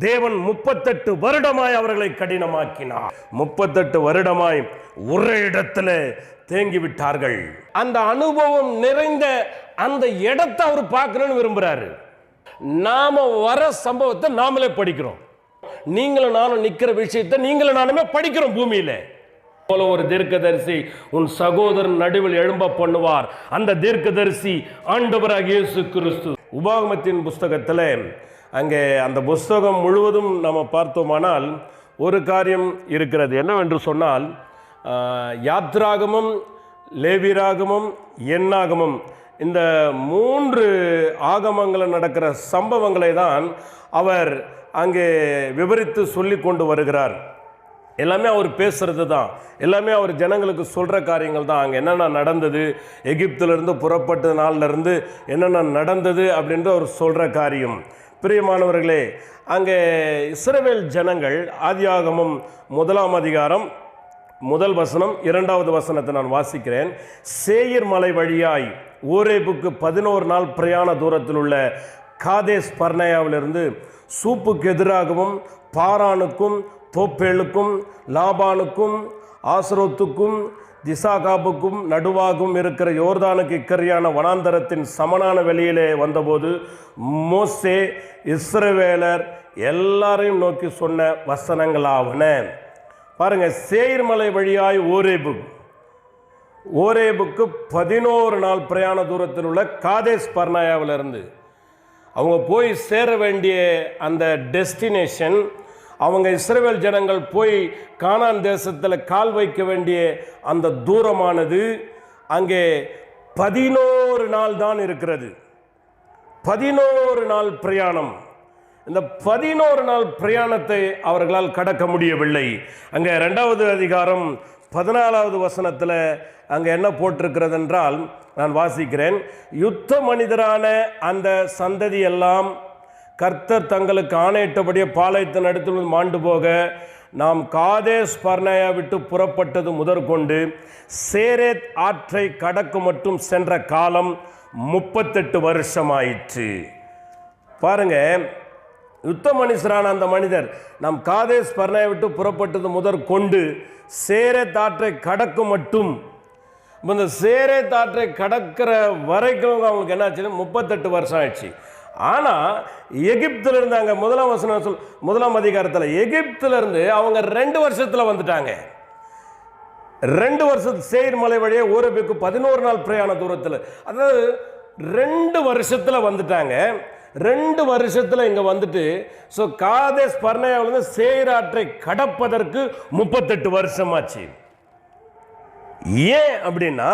தேவன் 38 வருடமாய் அவர்களை கடினமாக்கினார். 38 வருடமாய் ஒரே இடத்துல தேங்கிவிட்டார்கள். அந்த அனுபவம் நிறைந்த அந்த இடத்தை அவர் பார்க்கணும்னு விரும்புறாரு. நாம வர சம்பவத்தை நாமளே படிக்கிறோம். நீங்களும் நானும் நிக்கிற விஷயத்தை நீங்களும் நானுமே படிக்கிறோம். பூமியில போல ஒரு தீர்க்கதரிசி உன் சகோதரன் நடுவில் எழும்ப பண்ணுவார். அந்த தீர்க்கதரிசி ஆண்டவராகிய இயேசு கிறிஸ்து. உபாகமத்தின் புஸ்தகத்தில் அங்கே அந்த புஸ்தகம் முழுவதும் நம்ம பார்த்தோமானால் ஒரு காரியம் இருக்கிறது. என்னவென்று சொன்னால், யாத்ராகமம், லேவியராகமம், எண்ணாகமம், இந்த 3 ஆகமங்களில் நடக்கிற சம்பவங்களை தான் அவர் அங்கே விவரித்து சொல்லி கொண்டு வருகிறார். எல்லாமே அவர் பேசுறது தான், எல்லாமே அவர் ஜனங்களுக்கு சொல்கிற காரியங்கள் தான். அங்கே என்னென்ன நடந்தது, எகிப்திலிருந்து புறப்பட்ட நாளிலிருந்து என்னென்ன நடந்தது அப்படின்ற அவர் சொல்கிற காரியம். பிரியமானவர்களே, அங்கே இஸ்ரவேல் ஜனங்கள் ஆதியாகமம் 1ஆம் அதிகாரம் 1 வசனம் 2வது வசனத்தை நான் வாசிக்கிறேன். சேயீர் மலை வழியாய் ஓரேபுக்கு 11 நாள் பிரயாண தூரத்தில் உள்ள காதேஸ் பர்னேயாவிலிருந்து சூப்புக்கு எதிராகவும் பாரானுக்கும் தோப்பேலுக்கும் லாபானுக்கும் ஆசரோத்துக்கும் திசாகாபுக்கும் நடுவாகவும் இருக்கிற யோர்தானுக்கு இக்கரையான வனாந்தரத்தின் சமனான வெளியிலே வந்தபோது மோசே இஸ்ரவேலர் எல்லாரையும் நோக்கி சொன்ன வசனங்களாவன. பாருங்க, சேயீர் மலை வழியாய் ஓரேபுக்கு 11 நாள் பிரயாண தூரத்தில் உள்ள காதேஸ் பர்னேயாவிலிருந்து அவங்க போய் சேர வேண்டிய அந்த டெஸ்டினேஷன், அவங்க இஸ்ரவேல் ஜனங்கள் போய் கானான் தேசத்தில் கால் வைக்க வேண்டிய அந்த தூரமானது அங்கே 11 நாள் தான் இருக்கிறது. 11 நாள் பிரயாணம். இந்த 11 நாள் பிரயாணத்தை அவர்களால் கடக்க முடியவில்லை. அங்கே 2வது அதிகாரம் 14வது வசனத்தில் அங்கே என்ன போட்டிருக்கிறது என்றால், நான் வாசிக்கிறேன். யுத்த மனிதரான அந்த சந்ததி எல்லாம் கர்த்தர் தங்களுக்கு ஆணையிட்டபடியே பாளையத்தின் அடுத்து மாண்டு போக நாம் காதேஸ் பர்னேயா விட்டு புறப்பட்டது முதற்கொண்டு சேரேத் ஆற்றை கடக்க மட்டும் சென்ற காலம் 38 வருஷமாயிற்று. பாருங்க, யுத்த மனுஷரான அந்த மனிதர் நாம் காதேஸ் பர்னேயா விட்டு புறப்பட்டது முதற்கொண்டு சேரேத் ஆற்றை கடக்க மட்டும், இந்த சேரேத் ஆற்றை கடக்கிற வரைக்கும் அவங்களுக்கு என்ன ஆச்சுன்னா 38 வருஷம் ஆயிடுச்சு. ஆனால் எகிப்தில் இருந்து அங்கே 1ஆம் அதிகாரத்தில் எகிப்திலிருந்து அவங்க 2 வருஷத்தில் வந்துட்டாங்க. 2 வருஷத்து சேயீர் மலை வழியே ஓரேபுக்கு 11 நாள் பிரயாண தூரத்தில், அதாவது 2 வருஷத்தில் வந்துட்டாங்க. 2 வருஷத்தில் இங்கே வந்துட்டு ஸோ காதேஸ் பர்னேயாவிலிருந்து சேயீர் ஆற்றை கடப்பதற்கு 38 வருஷமாச்சு. ஏன் அப்படின்னா,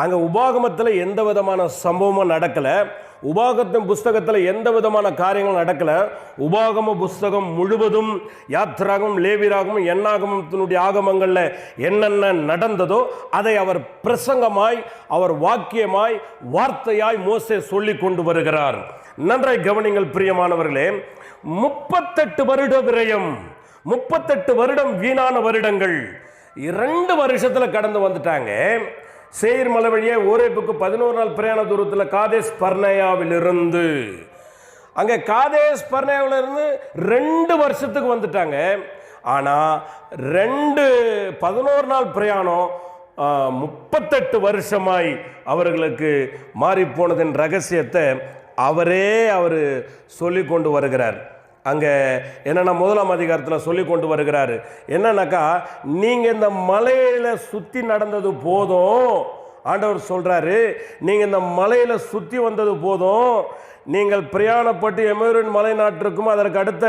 அங்கே உபாகமத்தில் எந்த விதமான சம்பவமும் நடக்கலை. உபாகத்தின் புஸ்தகத்தில் எந்த விதமான காரியங்களும் நடக்கலை. உபாகம புஸ்தகம் முழுவதும் யாத்ராகமும் லேவியராகமும் எண்ணாகமத்தினுடைய ஆகமங்களில் என்னென்ன நடந்ததோ அதை அவர் பிரசங்கமாய், அவர் வாக்கியமாய், வார்த்தையாய் மோசே சொல்லி கொண்டு வருகிறார். நன்றாய் கவனிங்கள் பிரியமானவர்களே. 38 வருட விரயம், 38 வருடம் வீணான வருடங்கள் 2 வருஷத்தில் கடந்து வந்துட்டாங்க. சேயீர் மலை வழியே ஓரேபுக்கு 11 நாள் பிரயாண தூரத்தில் காதேஸ் பர்னேயாவிலிருந்து, அங்கே காதேஸ் பர்னேயாவிலிருந்து 2 வருஷத்துக்கு வந்துட்டாங்க. ஆனால் 11 நாள் பிரயாணம் 38 வருஷமாய் அவர்களுக்கு மாறிப்போனதின் ரகசியத்தை அவர் சொல்லி கொண்டு வருகிறார். அங்கே என்னென்னா 1ஆம் அதிகாரத்தில் சொல்லி கொண்டு வருகிறாரு. என்னன்னாக்கா, நீங்கள் இந்த மலையில் சுற்றி நடந்தது போதும். ஆண்டவர் சொல்கிறாரு, நீங்கள் இந்த மலையில் சுற்றி வந்தது போதும். நீங்கள் பிரயாணப்பட்டு எமோரியன் மலை நாட்டிற்கும் அதற்கு அடுத்த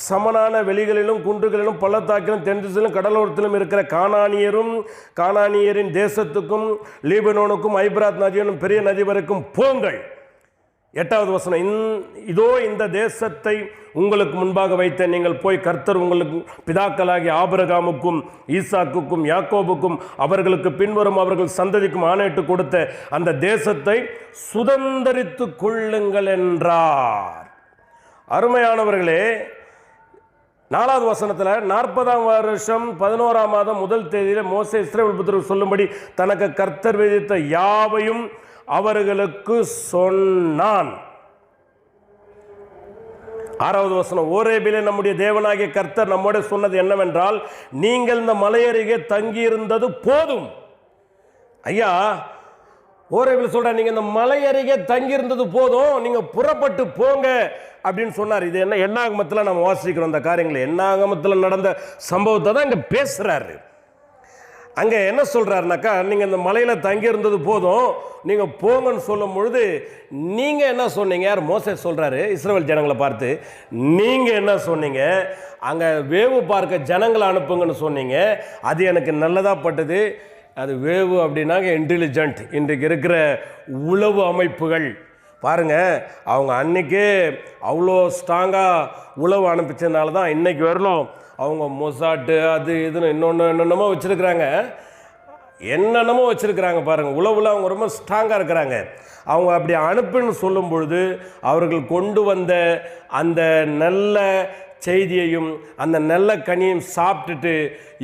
சமனான வெளிகளிலும் குன்றுகளிலும் பள்ளத்தாக்கிலும் தென் திசையிலும் கடலோரத்திலும் இருக்கிற கானானியரின் தேசத்துக்கும் லீபனோனுக்கும் ஐபிராத் நதியும் பெரிய நதி வரைக்கும் போங்கள். 8வது வசனம், இதோ இந்த தேசத்தை உங்களுக்கு முன்பாக வைத்த நீங்கள் போய் கர்த்தர் உங்களுக்கு பிதாக்களாகிய ஆபிரகாமுக்கும் ஈசாக்குக்கும் யாக்கோபுக்கும் அவர்களுக்கு பின்வரும் அவர்கள் சந்ததிக்கும் ஆணையிட்டு கொடுத்த அந்த தேசத்தை சுதந்தரித்து கொள்ளுங்கள் என்றார். அருமையானவர்களே, 4வது வசனத்தில் 40ஆம் வருஷம் 11ஆம் மாதம் 1 தேதியில் மோசே இஸ்ரவேல் புத்திரருக்கு சொல்லும்படி தனக்கு கர்த்தர் விதித்த யாவையும் அவர்களுக்கு சொன்னான். 6வது வசனம், ஓரேபிலே நம்முடைய தேவனாகிய கர்த்தர் நம்மோட சொன்னது என்னவென்றால், நீங்கள் இந்த மலையருகே தங்கியிருந்தது போதும். ஐயா, ஓரேபில் சொல்ற, நீங்க இந்த மலை அருகே தங்கியிருந்தது போதும், நீங்க புறப்பட்டு போங்க அப்படின்னு சொன்னார். இது என்ன என்னாகமத்தில் நம்ம வாசிக்கிறோம் இந்த காரியங்களை. என்னாகமத்தில் நடந்த சம்பவத்தை தான் இங்க பேசுறாரு. அங்க என்ன சொல்றாருனாக்கா, நீங்க இந்த மலையில தங்கி இருந்தது போதும், நீங்க போங்கன்னு சொல்லும் பொழுது நீங்க என்ன சொன்னீங்க? யார்? மோசே சொல்றாரு இஸ்ரவேல் ஜனங்களை பார்த்து, நீங்க என்ன சொன்னீங்க? அங்க வேவு பார்க்க ஜனங்களை அனுப்புங்கன்னு சொன்னீங்க. அது எனக்கு நல்லதா பட்டது. அது வேவு அப்படின்னாங்க இன்டெலிஜென்ட். இன்றைக்கு இருக்கிற உளவு அமைப்புகள் பாருங்க, அவங்க அன்னைக்கே அவ்வளோ ஸ்ட்ராங்காக உளவு அனுப்பிச்சதுனால தான் இன்னைக்கு வரலும் அவங்க மொசாட்டு அது இதுன்னு என்னென்னமோ வச்சுருக்கிறாங்க. என்னென்னமோ வச்சுருக்கிறாங்க பாருங்கள். உளவில் அவங்க ரொம்ப ஸ்ட்ராங்காக இருக்கிறாங்க. அவங்க அப்படி அனுப்புன்னு சொல்லும் பொழுது அவர்கள் கொண்டு வந்த அந்த நல்ல செய்தியையும் அந்த நல்ல கனியையும் சாப்பிட்டுட்டு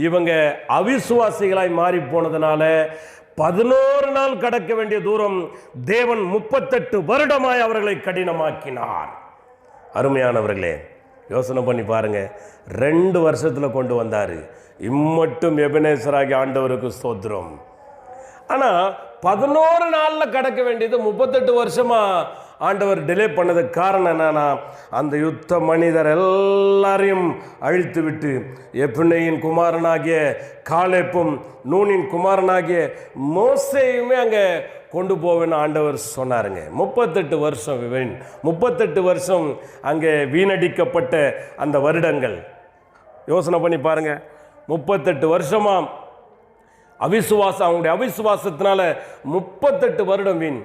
இவங்க அவிசுவாசிகளாய் மாறி போனதுனால 11 நாள் கடக்க வேண்டிய தூரம் தேவன் 38 வருடமாய் அவர்களை கடினமாக்கினார். அருமையானவர்களே, யோசனை பண்ணி பாருங்க. 2 வருஷத்தில் கொண்டு வந்தார். இம்மட்டும் எபனேசராகி ஆண்டவருக்கு ஸ்தோத்திரம். ஆனால் 11 நாளில் கடக்க வேண்டியது 38 வருஷமா ஆண்டவர் டிலே பண்ணதுக்கு காரணம் என்னன்னா, அந்த யுத்த மனிதர் எல்லாரையும் அழித்து விட்டு எப்னேயின் குமாரனாகிய காலேப்பும் நூனின் குமாரனாகிய மோசேயுமே அங்கே கொண்டு போவேன்னு ஆண்டவர் சொன்னாருங்க. 38 வருஷம் 38 வருஷம் அங்கே வீணடிக்கப்பட்ட அந்த வருடங்கள். யோசனை பண்ணி பாருங்க. 38 வருஷமா அவிசுவாசம், அவங்களுடைய அவிசுவாசத்தினால 38 வருடம் வீண்.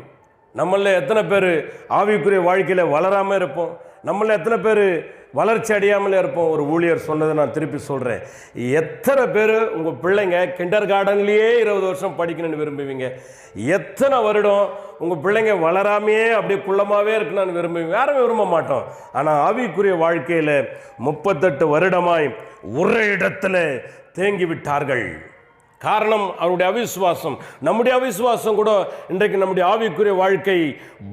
நம்மள எத்தனை பேர் ஆவிக்குரிய வாழ்க்கையில் வளராமல் இருப்போம்? நம்மள எத்தனை பேர் வளர்ச்சி அடையாமலே இருப்போம்? ஒரு ஊழியர் சொன்னதை நான் திருப்பி சொல்கிறேன். எத்தனை பேர் உங்கள் பிள்ளைங்க கிண்டர் கார்டன்லேயே 20 வருஷம் படிக்கணும்னு விரும்புவீங்க? எத்தனை வருடம் உங்கள் பிள்ளைங்க வளராமையே அப்படியே குள்ளமாகவே இருக்கணும்னு விரும்புவீங்க? யாரும் விரும்ப மாட்டோம். ஆனால் ஆவிக்குரிய வாழ்க்கையில் 38 வருடமாய் ஒரே இடத்துல தேங்கி விட்டார்கள். காரணம் அவருடைய அவிசுவாசம். நம்முடைய அவிசுவாசம் கூட இன்றைக்கு நம்முடைய ஆவிக்குரிய வாழ்க்கை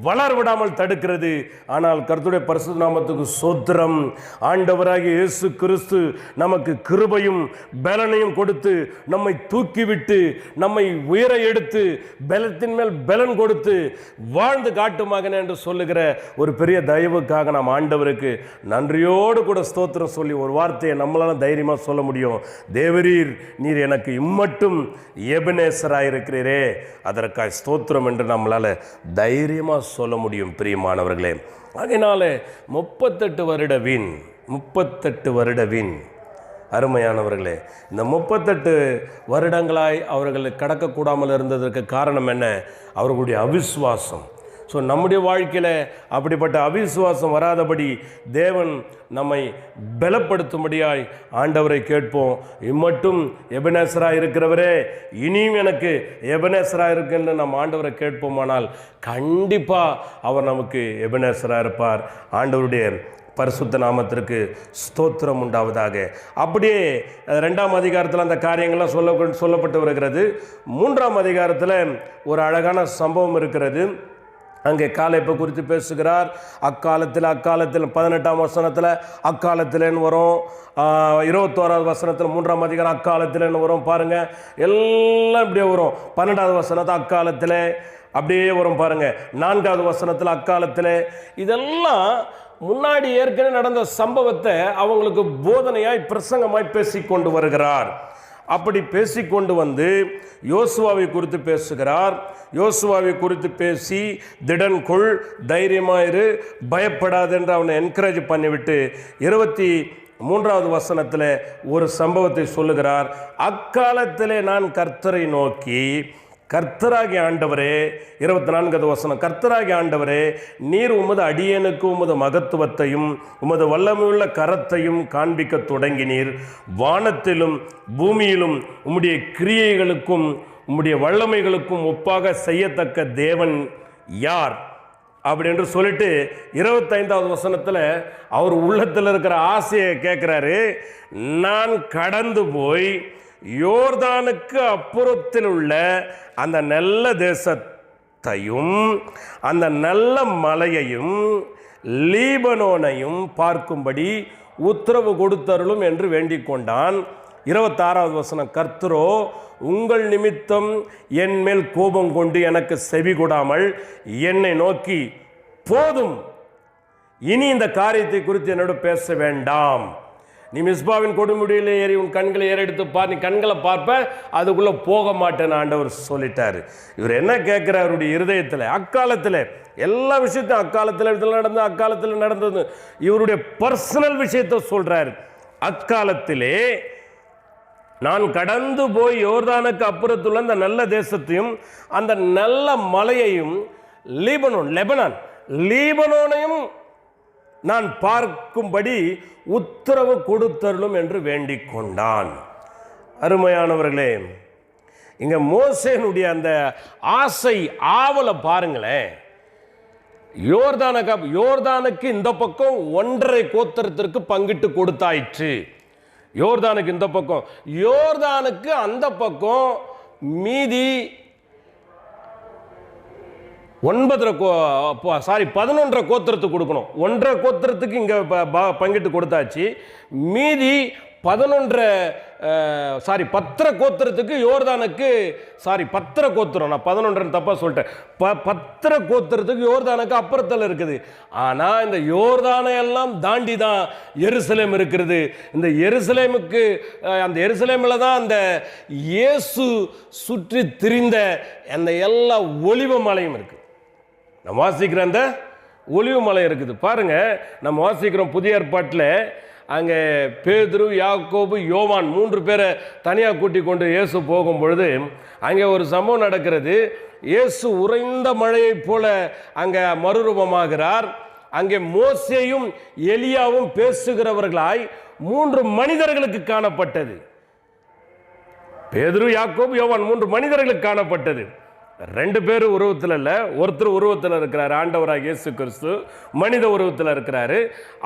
வளர விடாமல் தடுக்கிறது. ஆனால் கர்த்தருடைய பரிசுத்த நாமத்துக்கு ஸ்தோத்திரம். ஆண்டவராகிய இயேசு கிறிஸ்து நமக்கு கிருபையும் பலனையும் கொடுத்து நம்மை தூக்கிவிட்டு நம்மை உயர எடுத்து பலத்தின் மேல் பலன் கொடுத்து வாழ்ந்து காட்டுமாகனே என்று சொல்லுகிற ஒரு பெரிய தயவுக்காக நாம் ஆண்டவருக்கு நன்றியோடு கூட ஸ்தோத்திரம் சொல்லி ஒரு வார்த்தையை நம்மளால தைரியமாக சொல்ல முடியும். தேவரீர், நீர் எனக்கு இம்மட்டும் எபனேசராயிருக்கிறீரே, அதற்காக ஸ்தோத்திரம் என்று நம்மளால் தைரியமாக சொல்ல முடியும். பிரியமானவர்களே, அதனால 38 வருட வீண், 38 வருட வீண். அருமையானவர்களே, இந்த 38 வருடங்களாய் அவர்கள் கடக்கக்கூடாமல் இருந்ததற்கு காரணம் என்ன? அவர்களுடைய அவிசுவாசம். ஸோ நம்முடைய வாழ்க்கையில் அப்படிப்பட்ட அவிசுவாசம் வராதபடி தேவன் நம்மை பலப்படுத்தும்படியாய் ஆண்டவரை கேட்போம். இம்மட்டும் எபனேசராக இருக்கிறவரே, இனியும் எனக்கு எபனேசராக இருக்குன்னு நம்ம ஆண்டவரை கேட்போமானால் கண்டிப்பாக அவர் நமக்கு எபனேசராக இருப்பார். ஆண்டவருடைய பரிசுத்த நாமத்திற்கு ஸ்தோத்திரம் உண்டாவதாக. அப்படியே 2ஆம் அதிகாரத்தில் அந்த காரியங்கள்லாம் சொல்லப்பட்டு வருகிறது. 3ஆம் அதிகாரத்தில் ஒரு அழகான சம்பவம் இருக்கிறது. அங்கே காலேப்பை குறித்து பேசுகிறார். அக்காலத்தில் 18ஆம் வசனத்தில் அக்காலத்திலேன்னு வரும். 21ஆவது வசனத்தில் 3ஆம் அதிகாரம் அக்காலத்திலேன்னு வரும். பாருங்கள், எல்லாம் இப்படியே வரும். 12ஆவது வசனத்தில் அக்காலத்தில் அப்படியே வரும். பாருங்கள், 4ஆவது வசனத்தில் அக்காலத்தில். இதெல்லாம் முன்னாடி ஏற்கனவே நடந்த சம்பவத்தை அவங்களுக்கு போதனையாய் பிரசங்கமாய் பேசிக்கொண்டு வருகிறார். அப்படி பேசிக்கொண்டு வந்து யோசுவாவை குறித்து பேசுகிறார். யோசுவாவை குறித்து பேசி திடன் கொள், தைரியமாயிரு, பயப்படாது என்று அவனை என்கரேஜ் பண்ணிவிட்டு 23ஆவது வசனத்தில் ஒரு சம்பவத்தை சொல்லுகிறார். அக்காலத்திலே நான் கர்த்தரை நோக்கி, கர்த்தராகிய ஆண்டவரே, 24வது வசனம், கர்த்தராகிய ஆண்டவரே, நீர் உமது அடியேனுக்கு உமது மகத்துவத்தையும் உமது வல்லமையுள்ள கரத்தையும் காண்பிக்க தொடங்கினீர். வானத்திலும் பூமியிலும் உம்முடைய கிரியைகளுக்கும் உம்முடைய வல்லமைகளுக்கும் ஒப்பாக செய்யத்தக்க தேவன் யார்? அப்படி என்று சொல்லிட்டு 25ஆவது வசனத்தில் அவர் உள்ளத்தில் இருக்கிற ஆசையை கேட்குறாரு. நான் கடந்து போய் யோர்தானுக்கு அப்புறத்தில் உள்ள அந்த நல்ல தேசத்தையும் அந்த நல்ல மலையையும் லீபனோனையும் பார்க்கும்படி உத்தரவு கொடுத்தருளும் என்று வேண்டிக் கொண்டான். 26வது வசனம், கர்த்தரோ உங்கள் நிமித்தம் என் மேல் கோபம் கொண்டு எனக்கு செவி கொடாமல் என்னை நோக்கி, போதும், இனி இந்த காரியத்தை குறித்து என்னோட பேச வேண்டாம். நீ மிஸ்பாவின் கொடுமுடியில் ஏறி உன் கண்களை ஏறெடுத்து பார், நீ கண்களை பார்ப்ப, அதுக்குள்ளே போக மாட்டேன்னு ஆண்டவர் சொல்லிட்டார். இவர் என்ன கேட்குறார்? அவருடைய இருதயத்தில் அக்காலத்தில் எல்லா விஷயத்தையும் அக்காலத்தில் நடந்தது இவருடைய பர்சனல் விஷயத்தை சொல்கிறார். அக்காலத்திலே நான் கடந்து போய் யோர்தானுக்கு அப்புறத்துள்ள அந்த நல்ல தேசத்தையும் அந்த நல்ல மலையையும் லீபனோனையும் நான் பார்க்கும்படி உத்தரவு கொடுத்தருளும் என்று வேண்டிக் கொண்டான். அருமையானவர்களே, இங்க மோசேனுடைய அந்த ஆசை ஆவலை பாருங்களேன். யோர்தானுக்கு இந்த பக்கம் 1.5 கோத்திரத்திற்கு பங்கிட்டு கொடுத்தாயிற்று. யோர்தானுக்கு இந்த பக்கம், யோர்தானுக்கு அந்த பக்கம் மீதி 11 கோத்திரத்துக்கு கொடுக்கணும். 1.5 கோத்திரத்துக்கு இங்கே பங்கிட்டு கொடுத்தாச்சு. மீதி 10 கோத்திரத்துக்கு யோர்தானுக்கு 10 கோத்திரம், நான் 11 தப்பாக சொல்லிட்டேன். 10 கோத்திரத்துக்கு யோர்தானுக்கு அப்புறத்தில் இருக்குது. ஆனால் இந்த யோர்தானை எல்லாம் தாண்டி தான் எருசலேம் இருக்கிறது. இந்த எருசலேமுக்கு, அந்த எருசலேமில் தான் அந்த இயேசு சுற்றி திரிந்த அந்த எல்லா ஒலிவ மலையும் இருக்குது. நம்ம வாசிக்கிற அந்த ஒலிவ மலை இருக்குது பாருங்க. நம்ம வாசிக்கிறோம் புதிய ஏற்பாட்டில், அங்கே பேதுரு, யாக்கோபு, யோவான் 3 பேரை தனியாக கூட்டிக் கொண்டு இயேசு போகும் பொழுது அங்கே ஒரு சம்பவம் நடக்கிறது. இயேசு உறைந்த மழையைப் போல அங்கே மறுரூபமாகிறார். அங்கே மோசேயும் எலியாவும் பேசுகிறவர்களாய் 3 மனிதர்களுக்கு காணப்பட்டது. பேதுரு, யாக்கோபு, யோவான் 3 மனிதர்களுக்கு காணப்பட்டது. 2 பேர் உருவத்தில் இல்லை, ஒருத்தர் உருவத்தில் இருக்கிறார். ஆண்டவராக இயேசு கிறிஸ்து மனித உருவத்தில் இருக்கிறாரு.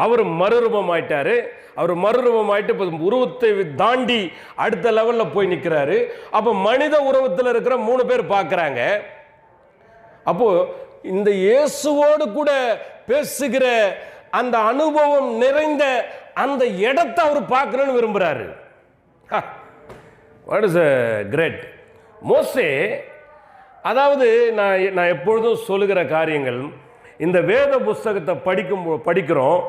அவர் மறுரூபம் ஆயிட்டாரு. அவர் மறுரூபம் ஆயிட்டு இப்போ உருவத்தை தாண்டி அடுத்த லெவலில் போய் நிற்கிறாரு. அப்போ மனித உருவத்தில் இருக்கிற 3 பேர் பார்க்குறாங்க. அப்போ இந்த இயேசுவோடு கூட பேசுகிற அந்த அனுபவம் நிறைந்த அந்த இடத்தை அவர் பார்க்கணும்னு விரும்புகிறாரு. What is great. மோசே, அதாவது நான் எப்பொழுதும் சொல்லுகிற காரியங்கள், இந்த வேத புஸ்தகத்தை படிக்கிறோம்,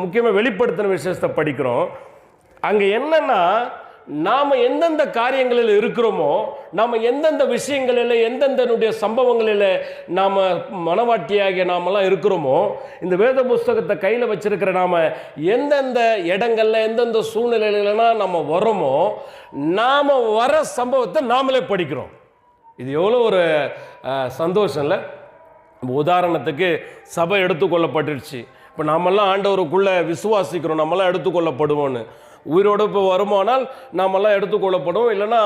முக்கியமாக வெளிப்படுத்தின விஷயத்தை படிக்கிறோம். அங்கே என்னன்னா, நாம் எந்தெந்த காரியங்களில் இருக்கிறோமோ, நாம் எந்தெந்த விஷயங்களில், எந்தெந்தனுடைய சம்பவங்களில் நாம் மனவாட்டியாகிய நாமெல்லாம் இருக்கிறோமோ, இந்த வேத புஸ்தகத்தை கையில் வச்சிருக்கிற நாம் எந்தெந்த இடங்களில், எந்தெந்த சூழ்நிலையிலலாம் நம்ம வரோமோ, நாம் வர சம்பவத்தை நாமளே படிக்கிறோம். இது எவ்வளோ ஒரு சந்தோஷம் இல்லை? உதாரணத்துக்கு சபை எடுத்துக்கொள்ளப்பட்டுருச்சு. இப்போ நாமெல்லாம் ஆண்டவருக்குள்ளே விசுவாசிக்கிறோம், நம்மளாம் எடுத்துக்கொள்ளப்படுவோன்னு. உயிரோடு இப்போ வருமானால் நாமெல்லாம் எடுத்துக்கொள்ளப்படுவோம், இல்லைன்னா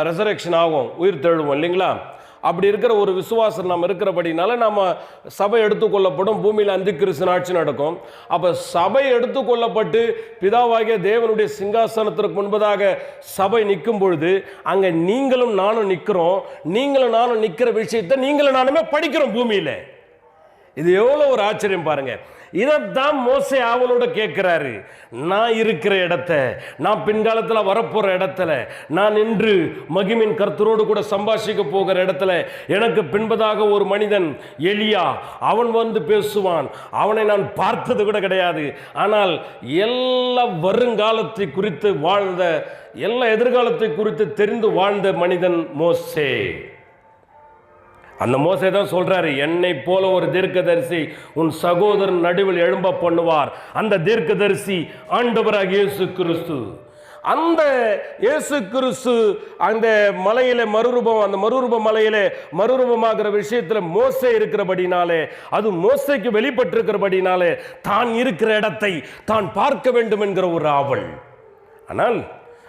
ரெசரெக்ஷன் ஆகும், உயிர் தெழுவோம் இல்லைங்களா? அப்படி இருக்கிற ஒரு விசுவாசம் நம்ம இருக்கிறபடினால நம்ம சபை எடுத்துக்கொள்ளப்படும். பூமியில் அந்திக்கிறிஸ்து ஆட்சி நடக்கும். அப்போ சபை எடுத்துக்கொள்ளப்பட்டு பிதாவாகிய தேவனுடைய சிங்காசனத்திற்கு முன்பதாக சபை நிற்கும் பொழுது அங்கே நீங்களும் நானும் நிற்கிறோம். நீங்களும் நானும் நிற்கிற விஷயத்தை நீங்களும் நானுமே படிக்கிறோம் பூமியில். இது எவ்வளோ ஒரு ஆச்சரியம் பாருங்க. இதைத்தான் மோசே ஆவலோட கேட்கிறாரு. நான் இருக்கிற இடத்த, நான் பின்காலத்தில் வரப்போற இடத்துல, நான் நின்று மகிமின் கர்த்தரோடு கூட சம்பாஷிக்க போகிற இடத்துல எனக்கு பின்பதாக ஒரு மனிதன் எலியா, அவன் வந்து பேசுவான். அவனை நான் பார்த்தது கூட கிடையாது. ஆனால் எல்லா வருங்காலத்தை குறித்து வாழ்ந்த, எல்லா எதிர்காலத்தை குறித்து தெரிந்து வாழ்ந்த மனிதன் மோசே. அந்த மோசே தான் சொல்றாரு, என்னை போல ஒரு தீர்க்கதரிசி உன் சகோதரன் நடுவில் எழும்ப பண்ணுவார். அந்த தீர்க்கதரிசி ஆண்டவராகிய இயேசு கிறிஸ்து. அந்த இயேசு கிறிஸ்து அந்த மலையில அந்த மறுரூப மலையில மறுரூபமாகிற விஷயத்துல மோசே இருக்கிறபடினாலே, அது மோசேக்கு வெளிப்பட்டிருக்கிறபடினாலே தான் இருக்கிற இடத்தை தான் பார்க்க வேண்டும் என்கிற ஒரு ஆவல். ஆனால்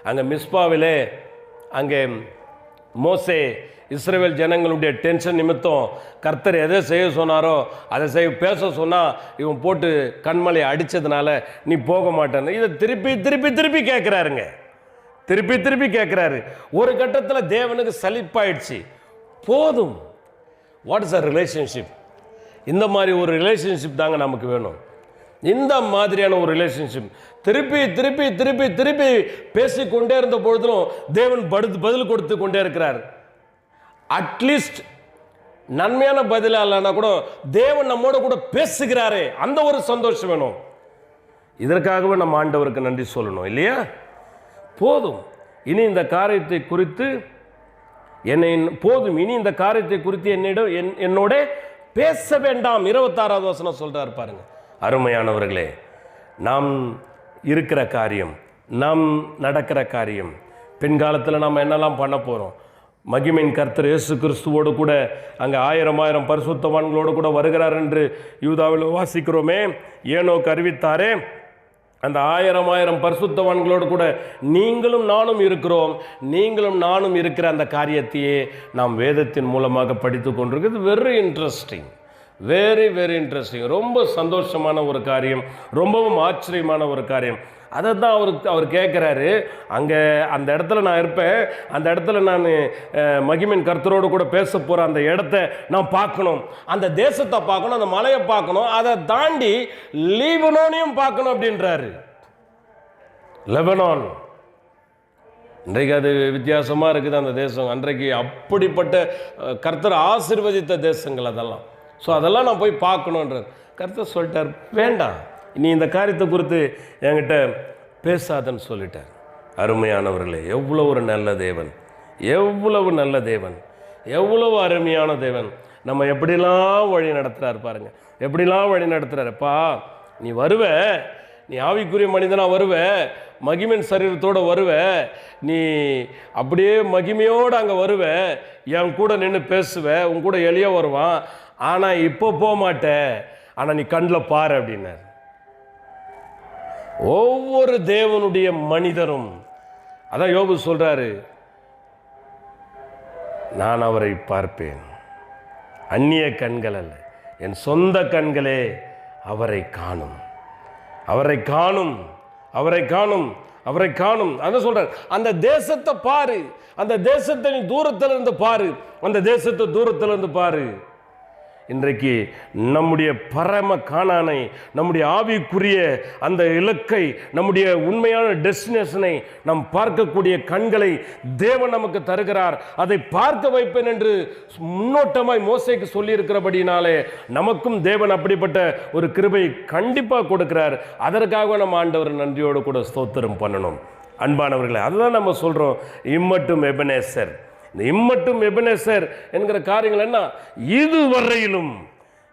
அங்க மிஸ்பாவிலே அங்கே மோசே இஸ்ரவேல் ஜனங்களுடைய டென்ஷன் நிமித்தம் கர்த்தர் எதை செய்ய சொன்னாரோ அதை பேச சொன்னால் இவன் போட்டு கண்மலை அடித்ததுனால நீ போக மாட்டேன்னு இதை திருப்பி திருப்பி திருப்பி கேட்குறாருங்க. திருப்பி கேட்குறாரு. ஒரு கட்டத்தில் தேவனுக்கு சலிப்பாயிடுச்சு. போதும். What is a relationship? இந்த மாதிரி ஒரு ரிலேஷன்ஷிப் தாங்க நமக்கு வேணும். இந்த மாதிரியான ஒரு ரிலேஷன்ஷிப் திருப்பி திருப்பி திருப்பி திருப்பி பேசிக்கொண்டே இருந்த பொழுதும் தேவன் பதில் கொடுத்து கொண்டே இருக்கிறார். அட்லீஸ்ட் நன்மையான பதிலாக இல்லைன்னா கூட தேவன் நம்மோட கூட பேசுகிறாரே, அந்த ஒரு சந்தோஷம் வேணும். இதற்காகவே நம்ம ஆண்டவருக்கு நன்றி சொல்லணும் இல்லையா? போதும், இனி இந்த காரியத்தை குறித்து போதும், இனி இந்த காரியத்தை குறித்து என்னோட பேச வேண்டாம். 26வது வசனம் சொல்றாரு பாருங்க. அருமையானவர்களே, நாம் இருக்கிற காரியம், நாம் நடக்கிற காரியம், பின்காலத்தில் நாம் என்னெல்லாம் பண்ண போகிறோம், மகிமையின் கர்த்தர் இயேசு கிறிஸ்துவோடு கூட அங்கே 1000 பரிசுத்தவான்களோடு கூட வருகிறார் என்று யூதாவில் வாசிக்கிறோமே. ஏனோக்கு அறிவித்தாரே, அந்த 1000 பரிசுத்தவான்களோடு கூட நீங்களும் நானும் இருக்கிறோம். நீங்களும் நானும் இருக்கிற அந்த காரியத்தையே நாம் வேதத்தின் மூலமாக படித்து கொண்டிருக்கிறது. Very interesting, very very interesting. ரொம்ப சந்தோஷமான ஒரு காரியம், ரொம்பவும் ஆச்சரியமான ஒரு காரியம். அதை தான் அவர் கேட்குறாரு. அங்கே அந்த இடத்துல நான் இருப்பேன், அந்த இடத்துல நான் மகிமையின் கர்த்தரோடு கூட பேச போகிற அந்த இடத்த நான் பார்க்கணும், அந்த தேசத்தை பார்க்கணும், அந்த மலையை பார்க்கணும், அதை தாண்டி லீபனோனையும் பார்க்கணும் அப்படின்றாரு. லெபனான் இன்றைக்கு அது வித்தியாசமாக இருக்குது அந்த தேசம். அன்றைக்கு அப்படிப்பட்ட கர்த்தர் ஆசீர்வதித்த தேசங்கள் அதெல்லாம். ஸோ அதெல்லாம் நான் போய் பார்க்கணுன்றார். கர்த்தர் சொல்லிட்டார், வேண்டாம், நீ இந்த காரியத்தை குறித்து என்கிட்ட பேசாதன்னு சொல்லிட்டார். அருமையானவர்களே, எவ்வளோ ஒரு நல்ல தேவன், எவ்வளவு நல்ல தேவன், எவ்வளவு அருமையான தேவன். நம்ம எப்படிலாம் வழி நடத்துகிறார் பாருங்க, எப்படிலாம் வழி நடத்துகிறாருப்பா. நீ வருவ, நீ ஆவிக்குரிய மனிதனாக வருவ, மகிமையின் சரீரத்தோடு வருவ, நீ அப்படியே மகிமையோடு அங்கே வருவ, என் கூட நின்று பேசுவ, உன் கூட எளிய வருவான். ஆனால் இப்போ போக மாட்ட, ஆனால் நீ கண்ணில் பாரு அப்படின்னார். ஒவ்வொரு தேவனுடைய மனிதரும் அதான் யோபு சொல்றாரு, நான் அவரை பார்ப்பேன், அந்நிய கண்கள் அல்ல, என் சொந்த கண்களே அவரை காணும், அவரை காணும், அவரை காணும், அவரை காணும். அதான் சொல்றார், அந்த தேசத்தை பாரு, அந்த தேசத்தை நீ தூரத்திலிருந்து பாரு, அந்த தேசத்தை தூரத்திலிருந்து பாரு. இன்றைக்கு நம்முடைய பரம கானானை, நம்முடைய ஆவிக்குரிய அந்த இலக்கை, நம்முடைய உண்மையான டெஸ்டினேஷனை நாம் பார்க்கக்கூடிய கண்களை தேவன் நமக்கு தருகிறார். அதை பார்க்க வைப்பேன் என்று முன்னோட்டமாய் மோசேக்கு சொல்லியிருக்கிறபடினாலே நமக்கும் தேவன் அப்படிப்பட்ட ஒரு கிருபை கண்டிப்பாக கொடுக்கிறார். அதற்காக நம்ம ஆண்டவர் நன்றியோடு கூட ஸ்தோத்திரம் பண்ணணும். அன்பானவர்களே, அதுதான் நம்ம சொல்கிறோம், இம்மட்டும் எபனேசர். இந்த இம்மட்டும் எபனேசர் என்கிற காரியங்கள் என்ன, இதுவரையிலும்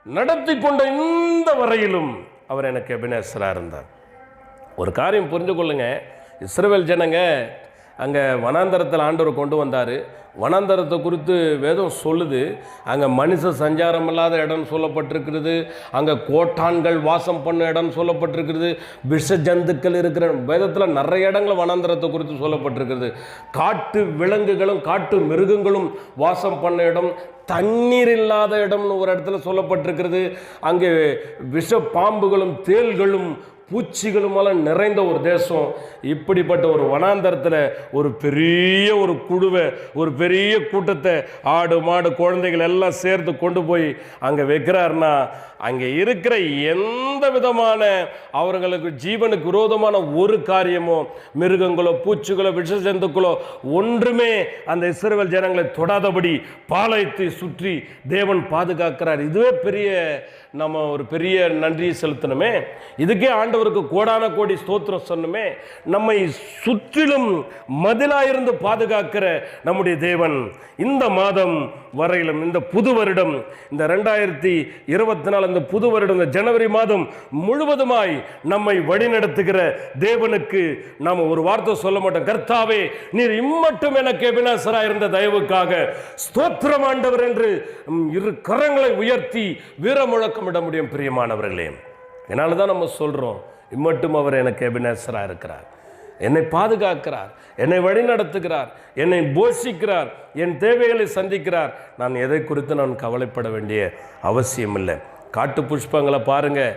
நடத்தி கொண்ட இந்த வரையிலும் அவர் எனக்கு எபனேசராக இருந்தார். ஒரு காரியம் புரிந்து கொள்ளுங்க, இஸ்ரவேல் ஜனங்க அங்கே வனாந்தரத்தில் ஆண்டவர் கொண்டு வந்தார். வனாந்தரத்தை குறித்து வேதம் சொல்லுது, அங்கே மனுஷ சஞ்சாரம் இல்லாத இடம் சொல்லப்பட்டிருக்கிறது, அங்கே கோட்டான்கள் வாசம் பண்ண இடம் சொல்லப்பட்டிருக்கிறது, விஷ ஜந்துக்கள் இருக்கிற வேதத்தில் நிறைய இடங்கள் வனாந்தரத்தை குறித்து சொல்லப்பட்டிருக்கிறது. காட்டு விலங்குகளும் காட்டு மிருகங்களும் வாசம் பண்ண இடம், தண்ணீர் இல்லாத இடம்னு ஒரு இடத்துல சொல்லப்பட்டிருக்கிறது. அங்கே விஷ பாம்புகளும் தேள்களும் பூச்சிகளுமெல்லாம் நிறைந்த ஒரு தேசம். இப்படிப்பட்ட ஒரு வனாந்தரத்தில் ஒரு பெரிய ஒரு குழுவை, ஒரு பெரிய கூட்டத்தை, ஆடு மாடு குழந்தைகள் எல்லாம் சேர்த்து கொண்டு போய் அங்கே வைக்கிறாருன்னா, அங்கே இருக்கிற எந்த விதமான அவர்களுக்கு ஜீவனுக்கு விரோதமான ஒரு காரியமோ, மிருகங்களோ பூச்சிகளோ விஷ ஜந்துக்களோ ஒன்றுமே அந்த இஸ்ரவேல் ஜனங்களை தொடாதபடி பாளையத்தை சுற்றி தேவன் பாதுகாக்கிறார். இதுவே பெரிய, நம்ம ஒரு பெரிய நன்றி செலுத்தணுமே. இதுக்கே ஆண்டவருக்கு கோடான கோடி ஸ்தோத்திரம் சொன்னமே. நம்மை சுற்றிலும் மதிலாயிருந்து பாதுகாக்கிற நம்முடைய தேவன் இந்த மாதம் வரையிலும், இந்த புது வருடம், இந்த 2024 இந்த புது வருடம், இந்த ஜனவரி மாதம் முழுவதுமாய் நம்மை வழிநடத்துகிற தேவனுக்கு நாம் ஒரு வார்த்தை சொல்ல மாட்டோம், கர்த்தாவே நீர் இம்மட்டும் எனக்கு எபனேசராய் இருந்த தயவுக்காக ஸ்தோத்திரம் ஆண்டவர் என்று இரு கரங்களை உயர்த்தி வீர முழக்கமிட முடியும். பிரியமானவர்களே, என்னால் தான் நம்ம சொல்கிறோம், இம்மட்டும் அவர் எனக்கு எபனேசராக இருக்கிறார், என்னை பாதுகாக்கிறார், என்னை வழிநடத்துகிறார், என்னை போஷிக்கிறார், என் தேவைகளை சந்திக்கிறார். நான் எதை குறித்து நான் கவலைப்பட வேண்டிய அவசியம் இல்லை. காட்டு புஷ்பங்களை பாருங்கள்,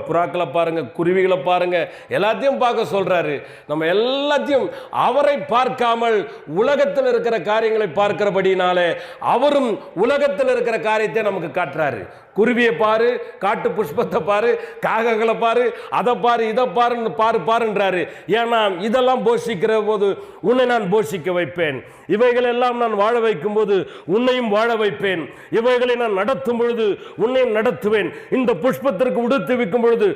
புறாக்களை பாருங்கள், குருவிகளை பாருங்கள், எல்லாத்தையும் பார்க்க சொல்கிறாரு. நம்ம எல்லாத்தையும் அவரை பார்க்காமல் உலகத்தில் இருக்கிற காரியங்களை பார்க்கிறபடினாலே அவரும் உலகத்தில் இருக்கிற காரியத்தை நமக்கு காட்டுறாரு. குருவியை பாரு, காட்டு புஷ்பத்தை பாரு, காகங்களை பாரு, அதை பாரு, இதை பாருன்னு பாருன்றாரு. ஏன்னா இதெல்லாம் போஷிக்கிற போது உன்னை நான் போஷிக்க வைப்பேன், இவைகள் எல்லாம் நான் வாழ வைக்கும் போது உன்னையும் வாழ வைப்பேன், இவைகளை நான் நடத்தும் பொழுது உன்னையும் நடத்துவேன், இந்த புஷ்பத்திற்கு உடுத்து வைக்கும் பொழுது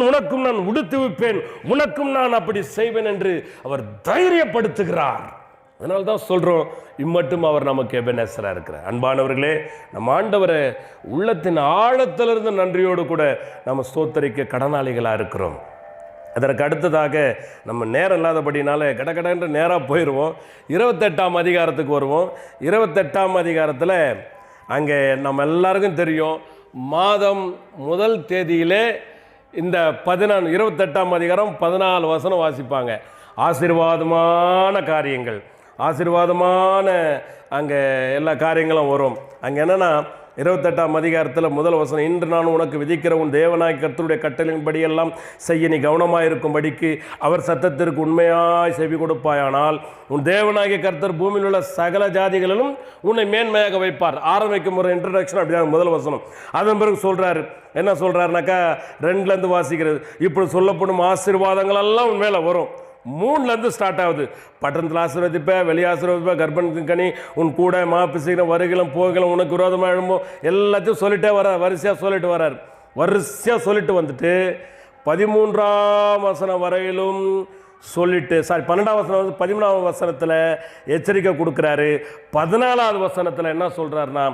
உனக்கும் நான் உடுத்து வைப்பேன், உனக்கும் நான் அப்படி செய்வேன் என்று அவர் தைரியப்படுத்துகிறார். அதனால தான் சொல்கிறோம், இம்மட்டும் அவர் நமக்கு எபெனேசராக இருக்கிறார். அன்பானவர்களே, நம்ம ஆண்டவரை உள்ளத்தின் ஆழத்திலிருந்து நன்றியோடு கூட நம்ம ஸ்தோத்தரிக்க கடனாளிகளாக இருக்கிறோம். அதற்கு அடுத்ததாக நம்ம நேரம் இல்லாதபடினால கடகடன்று நேராக போயிடுவோம். 28ஆம் அதிகாரத்துக்கு வருவோம். 28ஆம் அதிகாரத்தில் அங்கே நம்ம எல்லாருக்கும் தெரியும், மாதம் முதல் தேதியிலே இந்த 28ஆம் அதிகாரம் 14 வசனம் வாசிப்பாங்க. ஆசீர்வாதமான காரியங்கள், ஆசீர்வாதமான அங்கே எல்லா காரியங்களும் வரும். அங்கே என்னென்னா 28ஆம் அதிகாரத்தில் முதல் வசனம், இன்று நான் உனக்கு விதிக்கிற உன் தேவனாய் கர்த்தருடைய கட்டளையின்படி எல்லாம் செய்ய நீ கவனமாக இருக்கும்படிக்கு அவர் சத்தத்திற்கு உண்மையாய் செவி கொடுப்பாயானால் உன் தேவனாகிய கர்த்தர் பூமியில் உள்ள சகல ஜாதிகளிலும் உன்னை மேன்மையாக வைப்பார். ஆரம்பிக்கும் ஒரு இன்ட்ரடக்ஷன் அப்படிதான் முதல் வசனம். அதன் பிறகு சொல்கிறாரு, என்ன சொல்கிறாருனாக்கா 2லேருந்து வாசிக்கிறது, இப்படி சொல்லப்படும் ஆசீர்வாதங்கள் எல்லாம் உன் மேலே வரும். 3லேருந்து ஸ்டார்ட் ஆகுது. பட்டணத்தில் ஆசீர்வதிப்பேன், வெளியே ஆசீர்வதிப்பேன், கர்ப்பத்தின் கனி உன் கூட பிசைகளும் வருகளும் போகலும் உனக்கு விரோதமாக எழும்போ, எல்லாத்தையும் சொல்லிட்டே வர்றார். வரிசையாக சொல்லிட்டு வர்றார். வரிசையாக சொல்லிட்டு வந்துட்டு 13ஆம் வசனம் வரையிலும் சொல்லிட்டு 12ஆம் வசனம் 13ஆம் வசனத்தில் எச்சரிக்கை கொடுக்குறாரு. 14ஆவது வசனத்தில் என்ன சொல்கிறாருன்னா,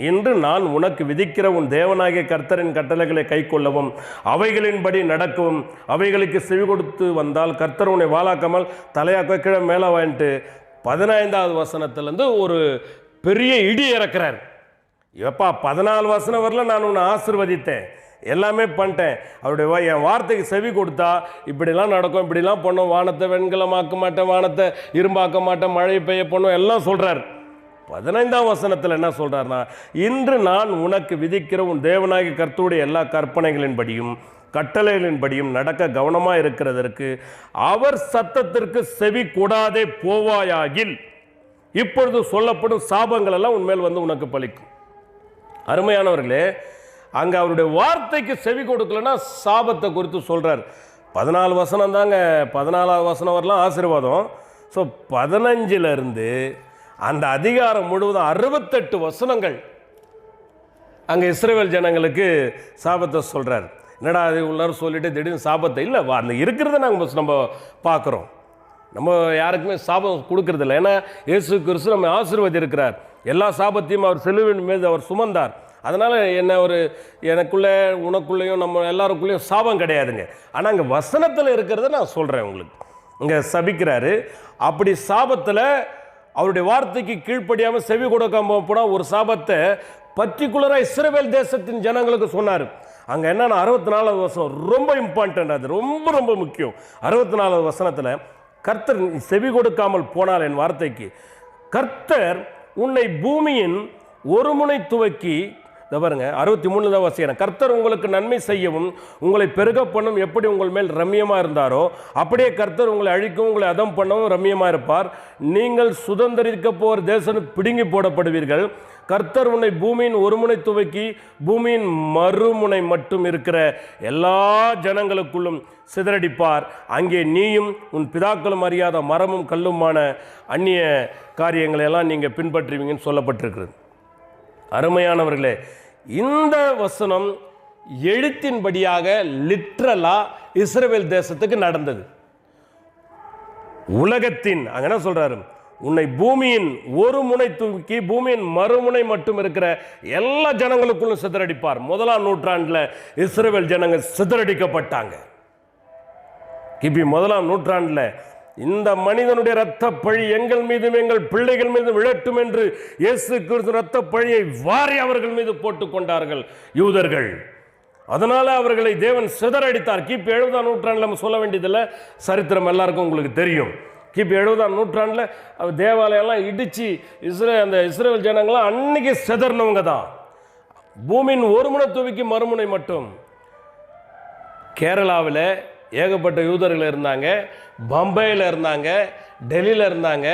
இன்று நான் உனக்கு விதிக்கிற உன் தேவனாகிய கர்த்தரின் கட்டளைகளை கை கொள்ளவும் அவைகளின்படி நடக்கவும் அவைகளுக்கு செவி கொடுத்து வந்தால் கர்த்தர் உன்னை வாழாக்காமல் தலையாக்க கீழே மேலே வாங்கிட்டு 15ஆவது வசனத்துலேருந்து ஒரு பெரிய இடி இறக்குறார். எப்பா 14 வசனம் வரல நான் உன்னை ஆசீர்வதித்தேன், எல்லாமே பண்ணிட்டேன், அவருடைய என் வார்த்தைக்கு செவி கொடுத்தா இப்படிலாம் நடக்கும், இப்படிலாம் பண்ணோம், வானத்தை வெண்கலமாக்க மாட்டேன், வானத்தை இரும்பாக்க மாட்டேன், மழை பெய்ய பண்ணும் எல்லாம் சொல்கிறார். 15ஆம் வசனத்தில் என்ன சொல்கிறார்னா, இன்று நான் உனக்கு விதிக்கிற உன் தேவனாகிய கர்த்தருடைய எல்லா கற்பனைகளின்படியும் கட்டளைகளின்படியும் நடக்க கவனமாக இருக்கிறதற்கு அவர் சத்தத்திற்கு செவி கொடாதே போவாயாகில் இப்பொழுது சொல்லப்படும் சாபங்கள் எல்லாம் உன்மேல் வந்து உனக்கு பலிக்கும். அருமையானவர்களே, அங்கே அவருடைய வார்த்தைக்கு செவி கொடுக்கலன்னா சாபத்தை குறித்து சொல்கிறார். 14 வசனம் தாங்க, 14ஆவது வசனம் வரலாம் ஆசீர்வாதம். ஸோ 15லேருந்து அந்த அதிகாரம் முழுவதும் 68 வசனங்கள் அங்கே இஸ்ரவேல் ஜனங்களுக்கு சாபத்தை சொல்கிறார். என்னடா அது உள்ளாரும் சொல்லிட்டு திடீர்னு சாபத்தை இல்லை, அந்த இருக்கிறத நாங்கள் நம்ம பார்க்குறோம். நம்ம யாருக்குமே சாபம் கொடுக்கறதில்ல. ஏன்னா இயேசு கிறிஸ்து நம்ம ஆசீர்வதி இருக்கிறார். எல்லா சாபத்தையும் அவர் சிலுவையின் மீது அவர் சுமந்தார். அதனால் எனக்குள்ளே உனக்குள்ளேயும் நம்ம எல்லாருக்குள்ளேயும் சாபம் கிடையாதுங்க. ஆனால் அங்கே வசனத்தில் இருக்கிறத நான் சொல்கிறேன் உங்களுக்கு. இங்கே சபிக்கிறாரு. அப்படி சாபத்தில் அவருடைய வார்த்தைக்கு கீழ்ப்படியாமல் செவி கொடுக்காம போனால் ஒரு சாபத்தை பர்டிகுலராக இஸ்ரவேல் தேசத்தின் ஜனங்களுக்கு சொன்னார். அங்கே என்னென்னா 64வது வசனம் ரொம்ப இம்பார்ட்டன்ட், அது ரொம்ப ரொம்ப முக்கியம். 64வது வசனத்தில் கர்த்தர் செவி கொடுக்காமல் போனால் என் வார்த்தைக்கு கர்த்தர் உன்னை பூமியின் ஒரு முனை துவக்கி, பாருங்க 63 தான் வாசிக்கிறேன், கர்த்தர் உங்களுக்கு நன்மை செய்யவும் உங்களை பெருக பண்ணும் எப்படி உங்கள் மேல் ரம்மியமாக இருந்தாரோ அப்படியே கர்த்தர் உங்களை அழிக்கவும் உங்களை அதம் பண்ணவும் ரம்மியமாக இருப்பார். நீங்கள் சுதந்திரிக்க போகிற தேசம் பிடுங்கி போடப்படுவீர்கள். கர்த்தர் உன்னை பூமியின் ஒரு முனை துவக்கி பூமியின் மறுமுனை மட்டும் இருக்கிற எல்லா ஜனங்களுக்குள்ளும் சிதறடிப்பார். அங்கே நீயும் உன் பிதாக்களும் அறியாத மரமும் கல்லுமான அந்நிய காரியங்களை எல்லாம் நீங்கள் பின்பற்றுவீங்கன்னு சொல்லப்பட்டிருக்கிறது. அருமையானவர்களே, இந்த வசனம் எழுத்தின்படியாக லிட்ரலாக இஸ்ரவேல் தேசத்துக்கு நடந்தது. உலகத்தின் அங்கே என்ன சொல்கிறாரு, உன்னை பூமியின் ஒரு முனை தூக்கி பூமியின் மறுமுனை மட்டும் இருக்கிற எல்லா ஜனங்களுக்குள்ளும் சிதறடிப்பார். 1ஆம் நூற்றாண்டில் இஸ்ரவேல் ஜனங்கள் சிதறடிக்கப்பட்டாங்க. கிபி 1ஆம் நூற்றாண்டில் இந்த மனிதனுடைய இரத்த பழி எங்கள் மீதும் எங்கள் பிள்ளைகள் மீதும் விழட்டும் என்று இயேசு கிறிஸ்து இரத்த பழியை வாரி அவர்கள் மீது போட்டுக் கொண்டார்கள் யூதர்கள். அதனால அவர்களை தேவன் சிதறடித்தார். கிபி 70ஆம் நூற்றாண்டில் நம்ம சொல்ல வேண்டியதில்லை, சரித்திரம் எல்லாருக்கும் உங்களுக்கு தெரியும். கிபி 70ஆம் நூற்றாண்டில் தேவாலயெல்லாம் இடித்து அந்த இஸ்ரவேல் ஜனங்களாம் அன்னைக்கு சிதறினவங்க தான். பூமியின் ஒரு முனை துவக்கி மறுமுனை மட்டும் கேரளாவில் ஏகப்பட்ட யூதர்கள் இருந்தாங்க, பம்பையில் இருந்தாங்க, டெல்லியில் இருந்தாங்க.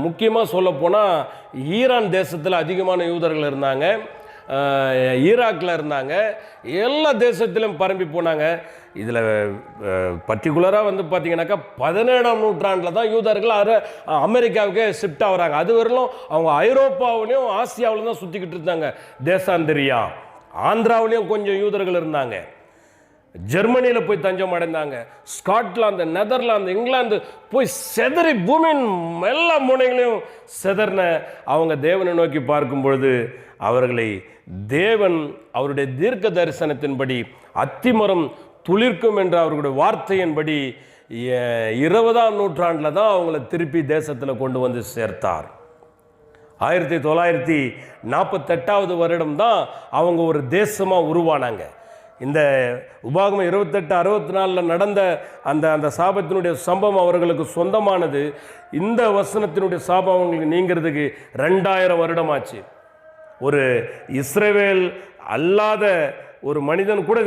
முக்கியமாக சொல்லப்போனால் ஈரான் தேசத்தில் அதிகமான யூதர்கள் இருந்தாங்க, ஈராக்கில் இருந்தாங்க, எல்லா தேசத்திலும் பரம்பி போனாங்க. இதில் பர்டிகுலராக வந்து பார்த்திங்கனாக்கா 17ஆம் நூற்றாண்டில் தான் யூதர்கள் அமெரிக்காவுக்கே ஷிஃப்ட் ஆகுறாங்க. அது வரலும் அவங்க ஐரோப்பாவிலையும் ஆசியாவிலும் தான் சுற்றிக்கிட்டு இருந்தாங்க. தேசாந்திரியா ஆந்திராவிலையும் கொஞ்சம் யூதர்கள் இருந்தாங்க. ஜெர்மனியில் போய் தஞ்சம் அடைந்தாங்க. ஸ்காட்லாந்து, நெதர்லாந்து, இங்கிலாந்து போய் செதறி பூமியின் எல்லா முனைகளையும் செதறின அவங்க தேவனை நோக்கி பார்க்கும் பொழுது அவர்களை தேவன் அவருடைய தீர்க்க தரிசனத்தின்படி அத்திமரம் துளிர்க்கும் என்ற அவர்களுடைய வார்த்தையின்படி 20ஆம் நூற்றாண்டில் தான் அவங்கள திருப்பி தேசத்தில் கொண்டு வந்து சேர்த்தார். 1948 வருடம் தான் அவங்க ஒரு தேசமாக உருவானாங்க. இந்த உபாகமம் 28-64 நடந்த அந்த சாபத்தினுடைய சம்பவம் அவர்களுக்கு சொந்தமானது. இந்த வசனத்தினுடைய சாபம் அவங்களுக்கு நீங்கிறதுக்கு 2000 வருடமாச்சு. ஒரு இஸ்ரவேல் அல்லாத ஒரு மனிதன் கூட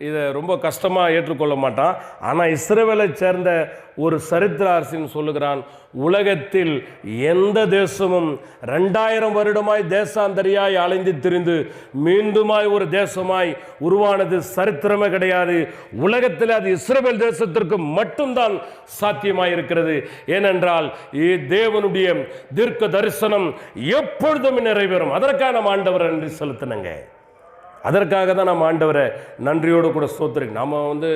இதை ரொம்ப கஷ்டமாக ஏற்றுக்கொள்ள மாட்டான். ஆனால் இஸ்ரவேலை சேர்ந்த ஒரு சரித்திர அரசன் சொல்லுகிறான், உலகத்தில் எந்த தேசமும் 2000 வருடமாய் தேசாந்தரியாய் அலைந்து திரிந்து மீண்டுமாய் ஒரு தேசமாய் உருவானது சரித்திரமே கிடையாது. உலகத்தில் அது இஸ்ரவேல் தேசத்திற்கு மட்டும்தான் சாத்தியமாய் இருக்கிறது. ஏனென்றால் தேவனுடைய தீர்க்க தரிசனம் எப்பொழுதும் நிறைவேறும். அதற்காக நம்ம ஆண்டவரை நன்றி செலுத்தினங்க. அதற்காக தான் நம்ம ஆண்டவரை நன்றியோடு கூட ஸ்தோத்திரிக்கணும். நம்ம வந்து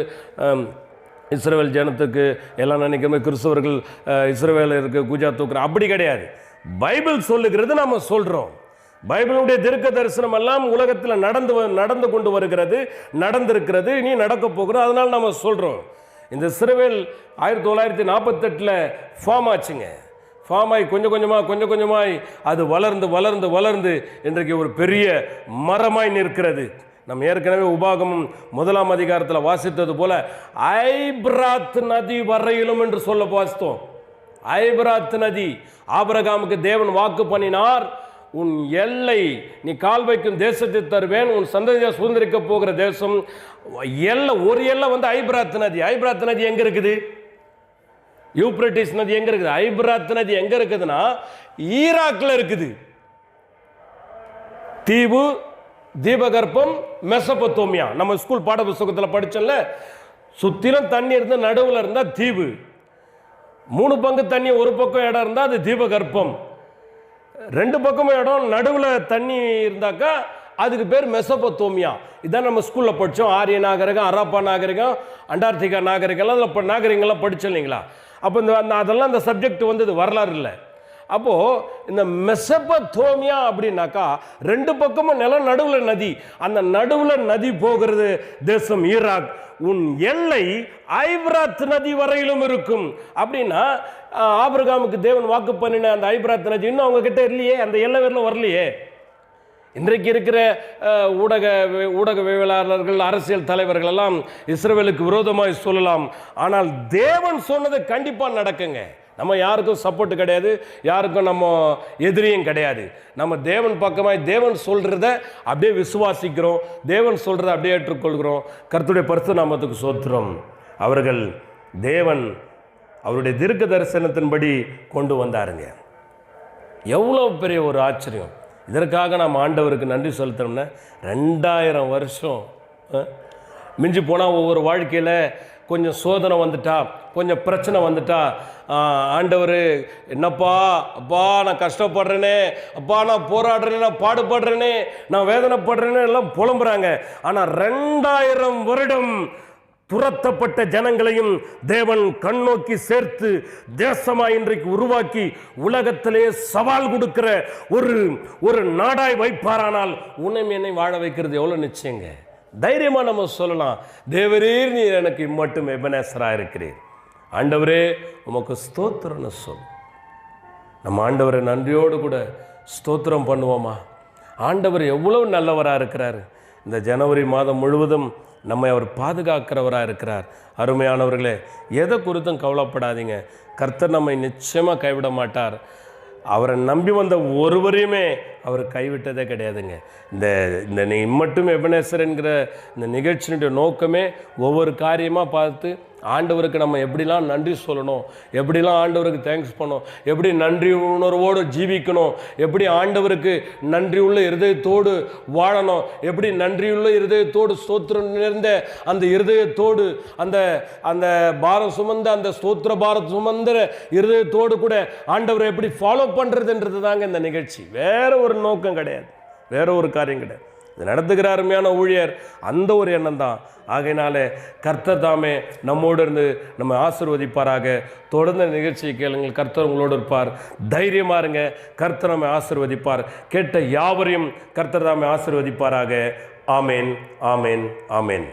இஸ்ரவேல் ஜனத்துக்கு எல்லாம் நினைக்கிறோமே கிறிஸ்தவர்கள் இஸ்ரவேலருக்கு கூஜா தூக்குறோம், அப்படி கிடையாது. பைபிள் சொல்லுகிறது நம்ம சொல்கிறோம். பைபிளுடைய தீர்க்க தரிசனம் எல்லாம் உலகத்தில் நடந்து கொண்டு வருகிறது, நடந்திருக்கிறது, இனி நடக்க போகிறோம். அதனால் நம்ம சொல்கிறோம். இந்த இஸ்ரவேல் 1948 ஃபார்ம் ஆச்சுங்க. ஃபார்ம் ஆகி கொஞ்சம் கொஞ்சமாய் அது வளர்ந்து இன்றைக்கு ஒரு பெரிய மரமாய் நிற்கிறது. நம்ம ஏற்கனவே உபாகமம் 1ஆம் அதிகாரத்தில் வாசித்தது போல ஐபிராத் நதி வரையிலும் என்று சொல்ல வாசித்தோம். ஐபிராத் நதி, ஆபிரகாமுக்கு தேவன் வாக்கு பண்ணினார், உன் எல்லை நீ கால் வைக்கும் தேசத்தை தருவேன், உன் சந்ததியை சுதந்திரிக்க போகிற தேசம் எல்லை. ஒரு எல்லை வந்து ஐபிராத் நதி. ஐபிராத் நதி எங்க இருக்குது? யூப்ரட்டிஸ் நதி எங்க இருக்குது? ஐபிராத் நதி எங்க இருக்குதுன்னா ஈராக்ல இருக்குது. தீவு, தீபகற்பம், மெசபத்தோமியா. நம்ம ஸ்கூல் பாட புத்தகத்தில் படிச்சோம்ல, சுத்திலும் தண்ணி இருந்து நடுவில் இருந்தா தீவு, 3 பங்கு தண்ணி ஒரு பக்கம் இடம் இருந்தா அது தீபகற்பம், 2 பக்கமும் இடம் நடுவில் தண்ணி இருந்தாக்கா அதுக்கு பேர் மெசபத்தோமியா. இதான் நம்ம ஸ்கூலில் படித்தோம். ஆரிய நாகரிகம், அரப்பா நாகரிகம், அண்டார்டிகா நாகரிகம், அதில் நாகரிகங்கள்லாம் படித்தோம் இல்லைங்களா? அப்போ அதெல்லாம் அந்த சப்ஜெக்ட் வந்தது, வரலாறு இல்லை. அப்போது இந்த மெசபத்தோமியா அப்படின்னாக்கா 2 பக்கமும் நிலம், நடுவில் நதி. அந்த நடுவில் நதி போகிறது தேசம் ஈராக். உன் எல்லை ஐபிராத் நதி வரையிலும் இருக்கும் அப்படின்னா ஆபிரகாமுக்கு தேவன் வாக்கு பண்ணின அந்த ஐபிராத் நதி இன்னும் அவங்க கிட்ட இல்லையே, அந்த எல்லை வரலும் வரலையே. இன்றைக்கு இருக்கிற ஊடகவியலாளர்கள், அரசியல் தலைவர்கள் எல்லாம் இஸ்ரவேலுக்கு விரோதமாக சொல்லலாம். ஆனால் தேவன் சொன்னது கண்டிப்பாக நடக்குங்க. நம்ம யாருக்கும் சப்போர்ட் கிடையாது, யாருக்கும் நம்ம எதிரியும் கிடையாது. நம்ம தேவன் பக்கமாய் தேவன் சொல்கிறத அப்படியே விசுவாசிக்கிறோம், தேவன் சொல்கிறத அப்படியே ஏற்றுக்கொள்கிறோம். கர்த்தருடைய பரிசுத்த நாமத்துக்கு ஸ்தோத்திரம். அவர்கள் தேவன் அவருடைய தீர்க்க தரிசனத்தின்படி கொண்டு வந்தாருங்க. எவ்வளோ பெரிய ஒரு ஆச்சரியம்! இதற்காக நாம் ஆண்டவருக்கு நன்றி செலுத்தணும்னா 2000 வருஷம் மிஞ்சி போனால் ஒவ்வொரு வாழ்க்கையில் கொஞ்சம் சோதனை வந்துட்டா, கொஞ்சம் பிரச்சனை வந்துட்டா, ஆண்டவர் என்னப்பா, அப்பா நான் கஷ்டப்படுறேனே, அப்பா நான் போராடுறேனே, நான் பாடுபடுறேனே, நான் வேதனைப்படுறேனே எல்லாம் புலம்புறாங்க. ஆனால் 2000 வருடம் துரத்தப்பட்ட ஜனங்களையும் தேவன் கண்ணோக்கி சேர்த்து தேசமாய் இன்றைக்கு உருவாக்கி உலகத்திலே சவால் கொடுக்கிற ஒரு நாடாய் வைப்பாரானால் உன்னை என்னை வாழ வைக்கிறது எவ்வளோ நிச்சயங்க. தைரியமாக நம்ம சொல்லலாம், தேவரீர் நீர் எனக்கு மட்டும் எபனேசராக இருக்கிறீர், ஆண்டவரே உமக்கு ஸ்தோத்திரம்னு சொல். நம்ம ஆண்டவரை நன்றியோடு கூட ஸ்தோத்திரம் பண்ணுவோமா? ஆண்டவர் எவ்வளவு நல்லவராக இருக்கிறார். இந்த ஜனவரி மாதம் முழுவதும் நம்மை அவர் பாதுகாக்கிறவராக இருக்கிறார். அருமையானவர்களே, எதை குறித்தும் கவலைப்படாதீங்க. கர்த்தர் நம்மை நிச்சயமாக கைவிட மாட்டார். அவரை நம்பி வந்த ஒருவரையுமே அவர் கைவிட்டதே கிடையாதுங்க. இந்த இந்த நீ மட்டும் எபனேசர் என்கிற இந்த நிகழ்ச்சியினுடைய நோக்கமே ஒவ்வொரு காரியமாக பார்த்து ஆண்டவருக்கு நம்ம எப்படிலாம் நன்றி சொல்லணும், எப்படிலாம் ஆண்டவருக்கு தேங்க்ஸ் பண்ணணும், எப்படி நன்றி உணர்வோடு ஜீவிக்கணும், எப்படி ஆண்டவருக்கு நன்றியுள்ள இருதயத்தோடு வாழணும், எப்படி நன்றியுள்ள இருதயத்தோடு ஸ்தோத்திரம் நிறைந்த அந்த இருதயத்தோடு அந்த அந்த பாரம் சுமந்த அந்த ஸ்தோத்திர பாரம் சுமந்த இருதயத்தோடு கூட ஆண்டவரை எப்படி ஃபாலோ பண்ணுறதுன்றது தாங்க இந்த நிகழ்ச்சி. வேற ஒரு நோக்கம் கிடையாது, வேற ஒரு காரியம் கிடையாது. இது நடத்துகிற அருமையான ஊழியர் அந்த ஒரு எண்ணம் தான். ஆகையினாலே கர்த்தர் தாமே நம்மோடு இருந்து நம்ம ஆசீர்வதிப்பாராக. தொடர்ந்து நிகழ்ச்சியை கேளுங்கள். கர்த்தர் உங்களோடு இருப்பார். தைரியமாக இருங்க. கர்த்தர் நம்மை ஆசீர்வதிப்பார். கேட்ட யாவரையும் கர்த்தர் தாமே ஆசீர்வதிப்பாராக. ஆமேன், ஆமேன், ஆமேன்.